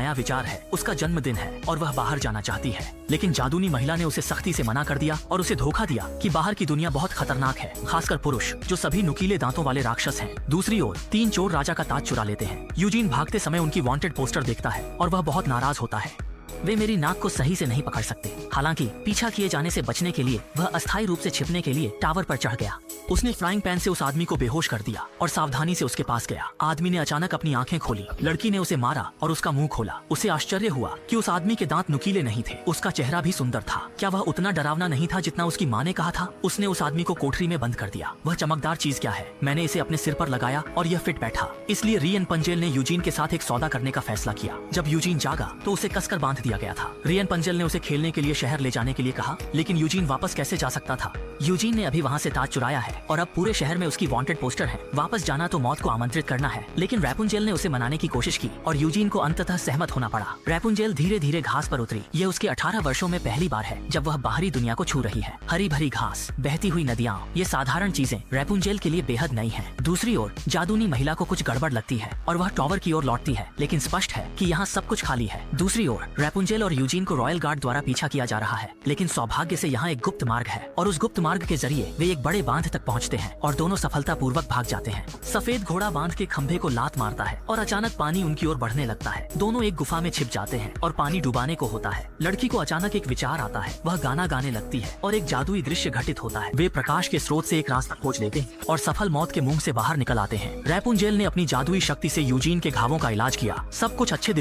नया विचार है, उसका जन्मदिन है और वह बाहर जाना चाहती है, लेकिन जादूनी महिला ने उसे सख्ती से मना कर दिया और उसे धोखा दिया कि बाहर की दुनिया बहुत खतरनाक है, खासकर पुरुष जो सभी नुकीले दांतों वाले राक्षस हैं। दूसरी ओर 3 चोर राजा का ताज चुरा लेते हैं। यूजीन भागते समय उनकी वांटेड पोस्टर देखता है और वह बहुत नाराज होता है। वे मेरी नाक को सही से नहीं पकड़ सकते। हालांकि पीछा किए जाने से बचने के लिए वह अस्थायी रूप से छिपने के लिए टावर पर चढ़ गया। उसने फ्राइंग पैन से उस आदमी को बेहोश कर दिया और सावधानी से उसके पास गया। आदमी ने अचानक अपनी आंखें खोली, लड़की ने उसे मारा और उसका मुंह खोला। उसे आश्चर्य हुआ कि उस आदमी के दांत नुकीले नहीं थे, उसका चेहरा भी सुंदर था। क्या वह उतना डरावना नहीं था जितना उसकी माँ ने कहा था? उसने उस आदमी को कोठरी में बंद कर दिया। वह चमकदार चीज क्या है? मैंने इसे अपने सिर पर लगाया और यह फिट बैठा। इसलिए रियन पंजेल ने यूजीन के साथ एक सौदा करने का फैसला किया। जब यूजीन जागा तो उसे कसकर बांध दिया गया था। रियन पंजेल ने उसे खेलने के लिए शहर ले जाने के लिए कहा, लेकिन यूजीन वापस कैसे जा सकता था? यूजीन ने अभी वहाँ से ताज चुराया है और अब पूरे शहर में उसकी वांटेड पोस्टर है। वापस जाना तो मौत को आमंत्रित करना है। लेकिन रैपुंजेल ने उसे मनाने की कोशिश की और यूजीन को अंततः सहमत होना पड़ा। रैपुंजेल धीरे धीरे घास पर उतरी। यह उसके 18 वर्षों में पहली बार है जब वह बाहरी दुनिया को छू रही है। हरी भरी घास, बहती हुई नदियाँ, ये साधारण चीजें रैपुंजेल के लिए बेहद नई है। दूसरी ओर जादूनी महिला को कुछ गड़बड़ लगती है और वह टावर की ओर लौटती है, लेकिन स्पष्ट है कि यहाँ सब कुछ खाली है। दूसरी ओर रैपुंजेल और यूजीन को रॉयल गार्ड द्वारा पीछा किया जा रहा है, लेकिन सौभाग्य से यहाँ एक गुप्त मार्ग है और उस गुप्त मार्ग के जरिए वे एक बड़े बांध तक पहुँचते हैं और दोनों सफलतापूर्वक भाग जाते हैं। सफेद घोड़ा बांध के खंभे को लात मारता है और अचानक पानी उनकी ओर बढ़ने लगता है। दोनों एक गुफा में छिप जाते हैं और पानी डुबाने को होता है। लड़की को अचानक एक विचार आता है, वह गाना गाने लगती है और एक जादुई दृश्य घटित होता है। वे प्रकाश के स्रोत से एक रास्ता खोज लेते हैं और सफल मौत के मुंह से बाहर निकल आते हैं। रैपुंजेल ने अपनी जादुई शक्ति से यूजीन के घावों का इलाज किया। सब कुछ अच्छे